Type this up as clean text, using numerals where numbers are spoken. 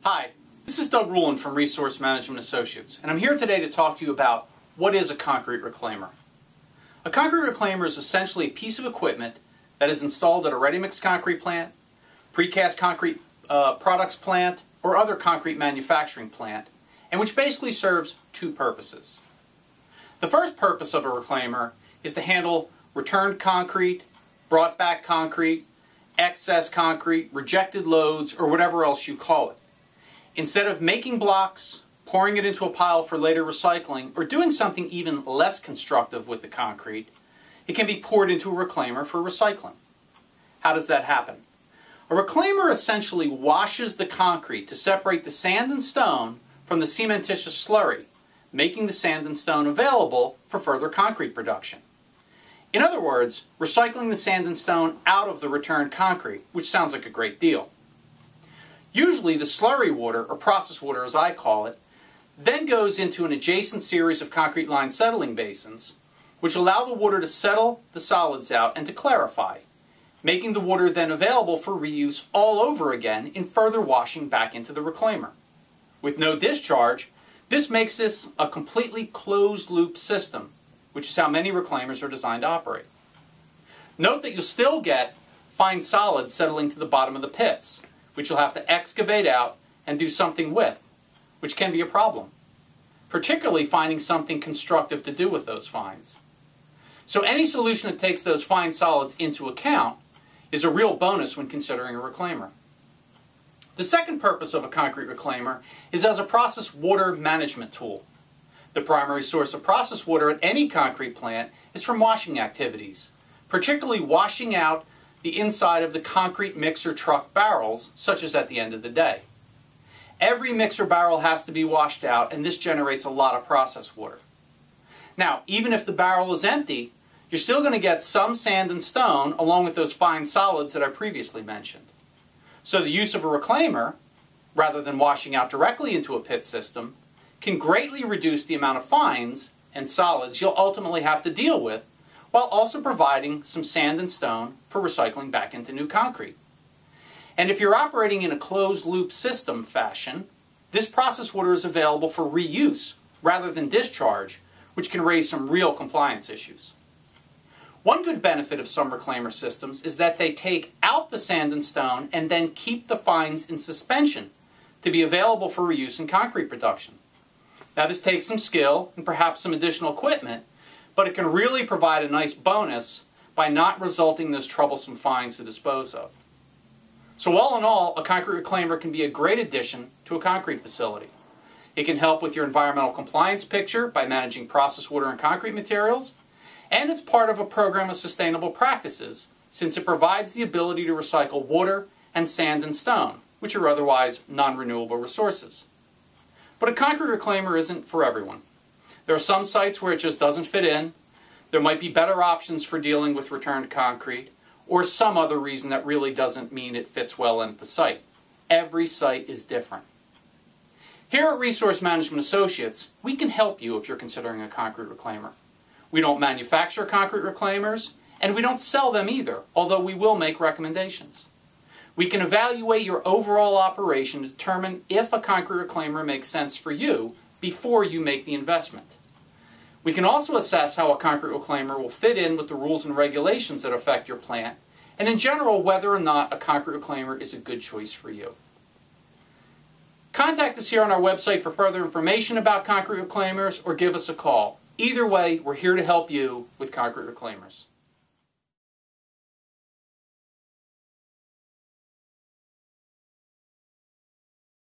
Hi, this is Doug Rulin from Resource Management Associates, and I'm here today to talk to you about what is a concrete reclaimer. A concrete reclaimer is essentially a piece of equipment that is installed at a ready-mix concrete plant, precast concrete products plant, or other concrete manufacturing plant, and which basically serves two purposes. The first purpose of a reclaimer is to handle returned concrete, brought back concrete, excess concrete, rejected loads, or whatever else you call it. Instead of making blocks, pouring it into a pile for later recycling, or doing something even less constructive with the concrete, it can be poured into a reclaimer for recycling. How does that happen? A reclaimer essentially washes the concrete to separate the sand and stone from the cementitious slurry, making the sand and stone available for further concrete production. In other words, recycling the sand and stone out of the returned concrete, which sounds like a great deal. Usually the slurry water, or process water as I call it, then goes into an adjacent series of concrete lined settling basins, which allow the water to settle the solids out and to clarify, making the water then available for reuse all over again in further washing back into the reclaimer. With no discharge, this makes this a completely closed loop system, which is how many reclaimers are designed to operate. Note that you'll still get fine solids settling to the bottom of the pits, which you'll have to excavate out and do something with, which can be a problem, particularly finding something constructive to do with those fines. So any solution that takes those fine solids into account is a real bonus when considering a reclaimer. The second purpose of a concrete reclaimer is as a process water management tool. The primary source of process water at any concrete plant is from washing activities, particularly washing out the inside of the concrete mixer truck barrels, such as at the end of the day. Every mixer barrel has to be washed out, and this generates a lot of process water. Now, even if the barrel is empty, you're still going to get some sand and stone along with those fine solids that I previously mentioned. So the use of a reclaimer, rather than washing out directly into a pit system, can greatly reduce the amount of fines and solids you'll ultimately have to deal with, while also providing some sand and stone for recycling back into new concrete. And if you're operating in a closed-loop system fashion, this process water is available for reuse rather than discharge, which can raise some real compliance issues. One good benefit of some reclaimer systems is that they take out the sand and stone and then keep the fines in suspension to be available for reuse in concrete production. Now this takes some skill and perhaps some additional equipment, but it can really provide a nice bonus by not resulting in those troublesome fines to dispose of. So all in all, a concrete reclaimer can be a great addition to a concrete facility. It can help with your environmental compliance picture by managing process water and concrete materials, and it's part of a program of sustainable practices since it provides the ability to recycle water and sand and stone, which are otherwise non-renewable resources. But a concrete reclaimer isn't for everyone. There are some sites where it just doesn't fit in. There might be better options for dealing with returned concrete, or some other reason that really doesn't mean it fits well in at the site. Every site is different. Here at Resource Management Associates, we can help you if you're considering a concrete reclaimer. We don't manufacture concrete reclaimers, and we don't sell them either, although we will make recommendations. We can evaluate your overall operation to determine if a concrete reclaimer makes sense for you before you make the investment. We can also assess how a concrete reclaimer will fit in with the rules and regulations that affect your plant, and in general whether or not a concrete reclaimer is a good choice for you. Contact us here on our website for further information about concrete reclaimers or give us a call. Either way, we're here to help you with concrete reclaimers.